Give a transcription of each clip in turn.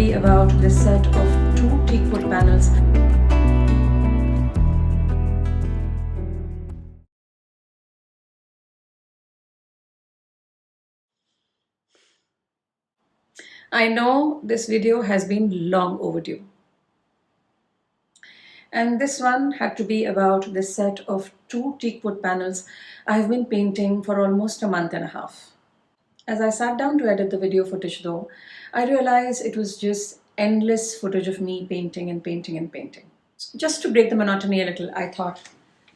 be about this set of 2 teakwood panels. I know this video has been long overdue. And this one had to be about this set of 2 teakwood panels I have been painting for almost a month and a half. As I sat down to edit the video footage though, I realized it was just endless footage of me painting and painting and painting. Just to break the monotony a little, I thought,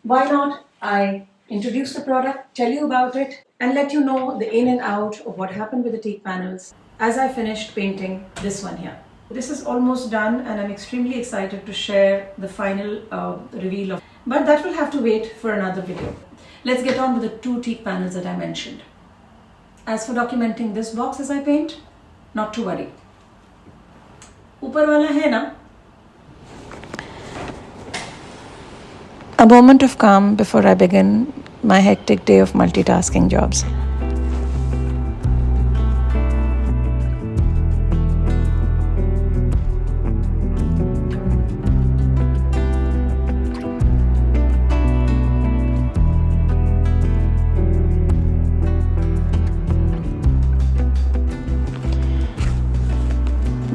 why not I introduce the product, tell you about it, and let you know the in and out of what happened with the teak panels as I finished painting this one here. This is almost done and I'm extremely excited to share the final reveal of it. But that will have to wait for another video. Let's get on with the 2 teak panels that I mentioned. As for documenting this box as I paint, not to worry. Upar wala hai na? A moment of calm before I begin my hectic day of multitasking jobs.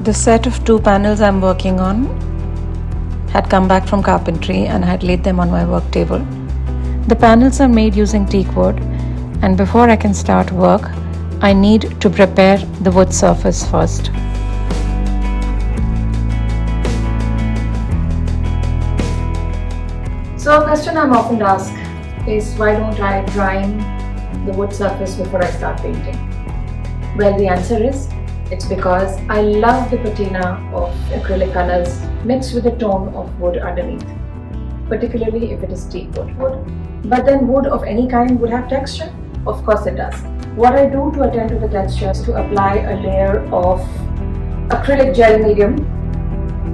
The set of 2 panels I'm working on had come back from carpentry and I had laid them on my work table. The panels are made using teak wood, and before I can start work, I need to prepare the wood surface first. So a question I'm often asked is, why don't I prime the wood surface before I start painting? Well, the answer is, it's because I love the patina of acrylic colors mixed with the tone of wood underneath, particularly if it is teak wood. But then wood of any kind would have texture? Of course it does. What I do to attend to the texture is to apply a layer of acrylic gel medium,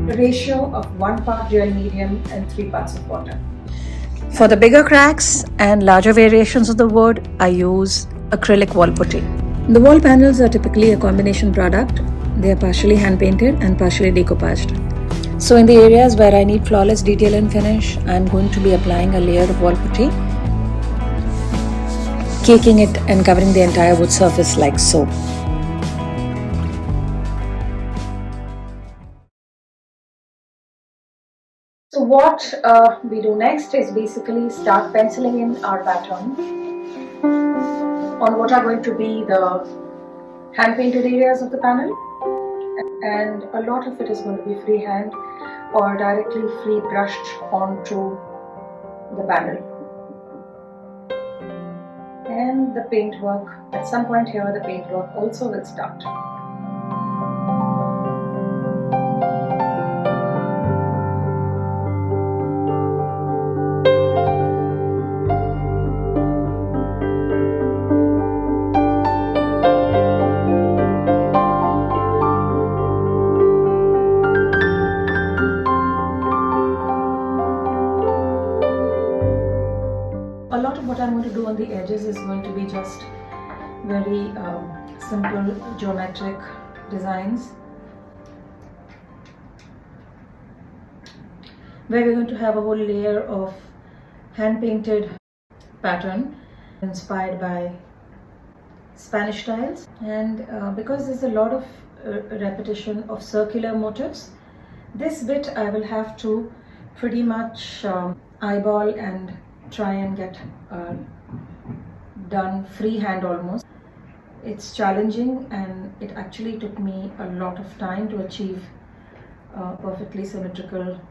a ratio of 1 part gel medium and 3 parts of water. For the bigger cracks and larger variations of the wood, I use acrylic wall putty. The wall panels are typically a combination product. They are partially hand painted and partially decoupaged. So in the areas where I need flawless detail and finish, I'm going to be applying a layer of wall putty, caking it and covering the entire wood surface like so. So what we do next is basically start penciling in our pattern on what are going to be the hand-painted areas of the panel, and a lot of it is going to be freehand or directly free brushed onto the panel. And the paintwork, at some point here, the paintwork also will start. A lot of what I'm going to do on the edges is going to be just very simple geometric designs, where we're going to have a whole layer of hand-painted pattern inspired by Spanish tiles. And because there's a lot of repetition of circular motifs, this bit I will have to pretty much eyeball and try and get done freehand almost. It's challenging and it actually took me a lot of time to achieve a perfectly symmetrical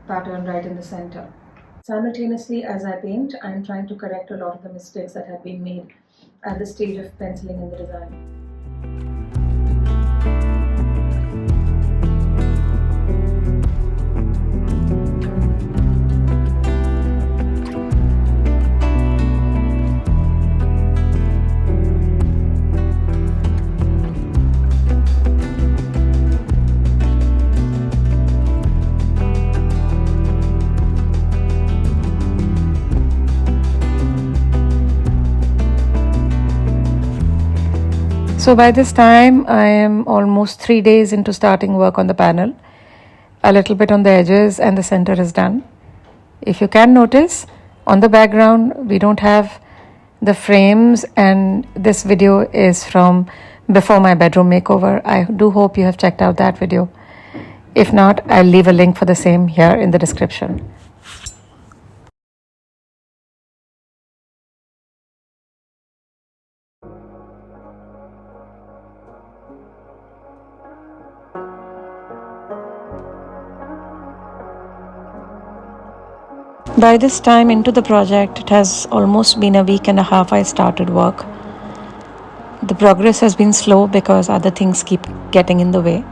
pattern right in the center. Simultaneously, as I paint, I'm trying to correct a lot of the mistakes that have been made at the stage of penciling in the design. So by this time, I am almost 3 days into starting work on the panel. A little bit on the edges and the center is done. If you can notice, on the background, we don't have the frames, and this video is from before my bedroom makeover. I do hope you have checked out that video. If not, I'll leave a link for the same here in the description. By this time into the project, it has almost been a week and a half I started work. The progress has been slow because other things keep getting in the way.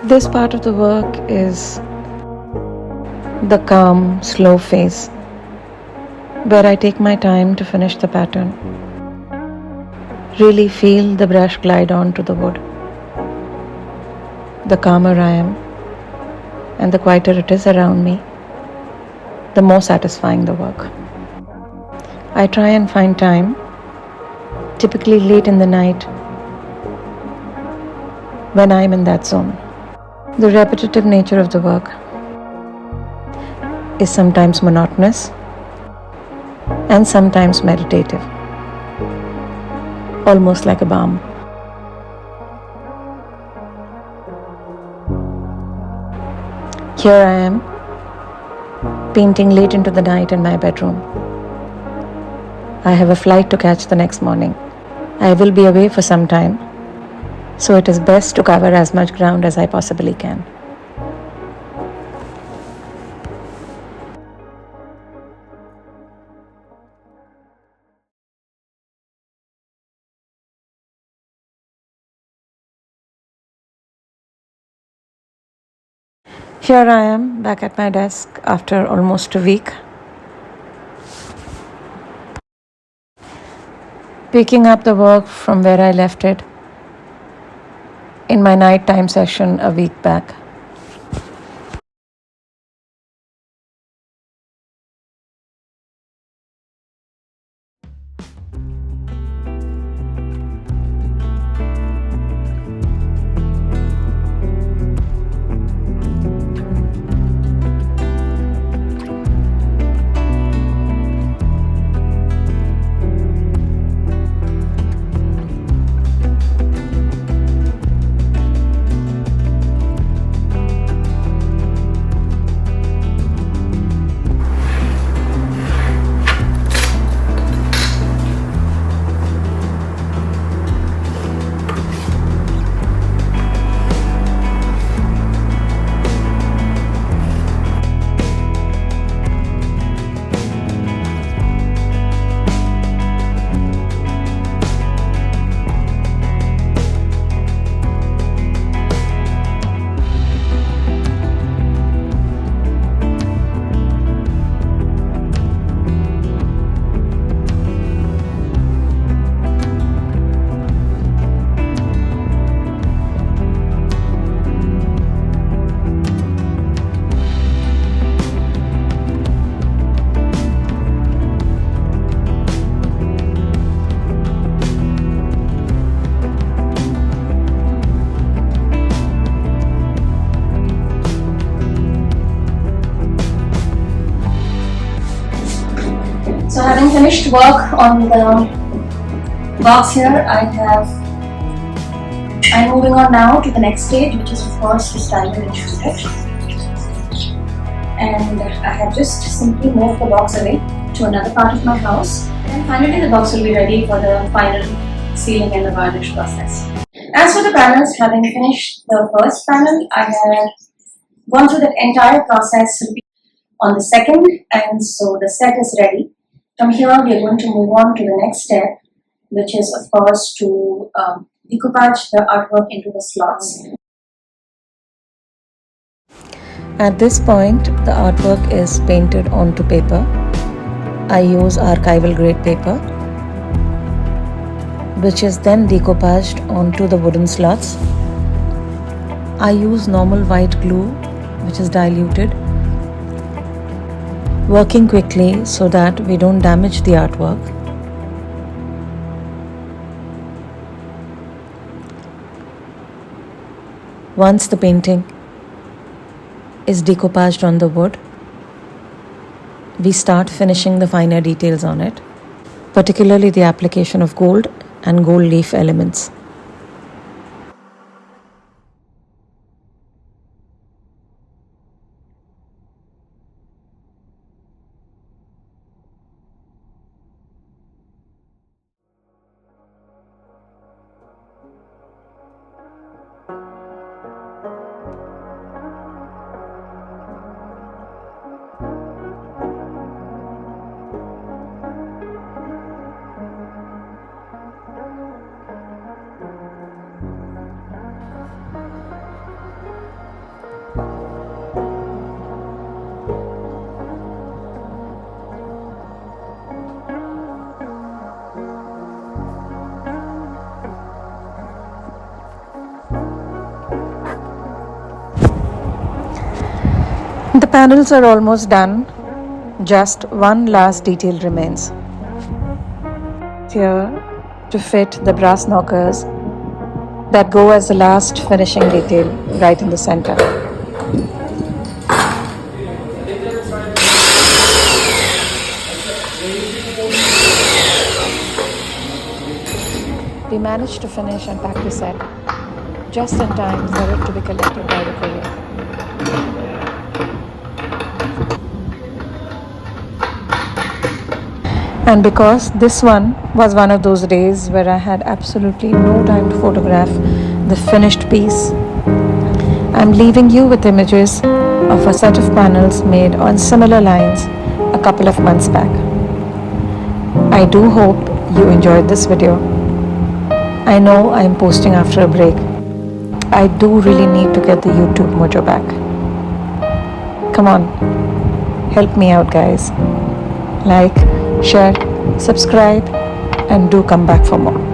This part of the work is the calm, slow phase, where I take my time to finish the pattern. Really feel the brush glide onto the wood. The calmer I am, and the quieter it is around me, the more satisfying the work. I try and find time, typically late in the night, when I'm in that zone. The repetitive nature of the work is sometimes monotonous and sometimes meditative, almost like a balm. Here I am, painting late into the night in my bedroom. I have a flight to catch the next morning. I will be away for some time, so it is best to cover as much ground as I possibly can. Here I am back at my desk after almost a week, picking up the work from where I left it in my nighttime session a week back. So having finished work on the box here, I'm moving on now to the next stage, which is of course to style it and shoot it. And I have just simply moved the box away to another part of my house, and finally the box will be ready for the final sealing and the varnish process. As for the panels, having finished the first panel, I have gone through the entire process on the second, and so the set is ready. From here, we are going to move on to the next step, which is of course to decoupage the artwork into the slots. At this point, the artwork is painted onto paper. I use archival grade paper, which is then decoupaged onto the wooden slots. I use normal white glue, which is diluted, working quickly so that we don't damage the artwork. Once the painting is decoupaged on the wood, we start finishing the finer details on it, particularly the application of gold and gold leaf elements. The panels are almost done. Just one last detail remains. Here to fit the brass knockers that go as the last finishing detail right in the center. We managed to finish and pack the set just in time for it to be collected by the courier. And because this one was one of those days where I had absolutely no time to photograph the finished piece, I'm leaving you with images of a set of panels made on similar lines a couple of months back. I do hope you enjoyed this video. I know I'm posting after a break. I do really need to get the YouTube mojo back. Come on, help me out, guys. Like, share, subscribe, and do come back for more.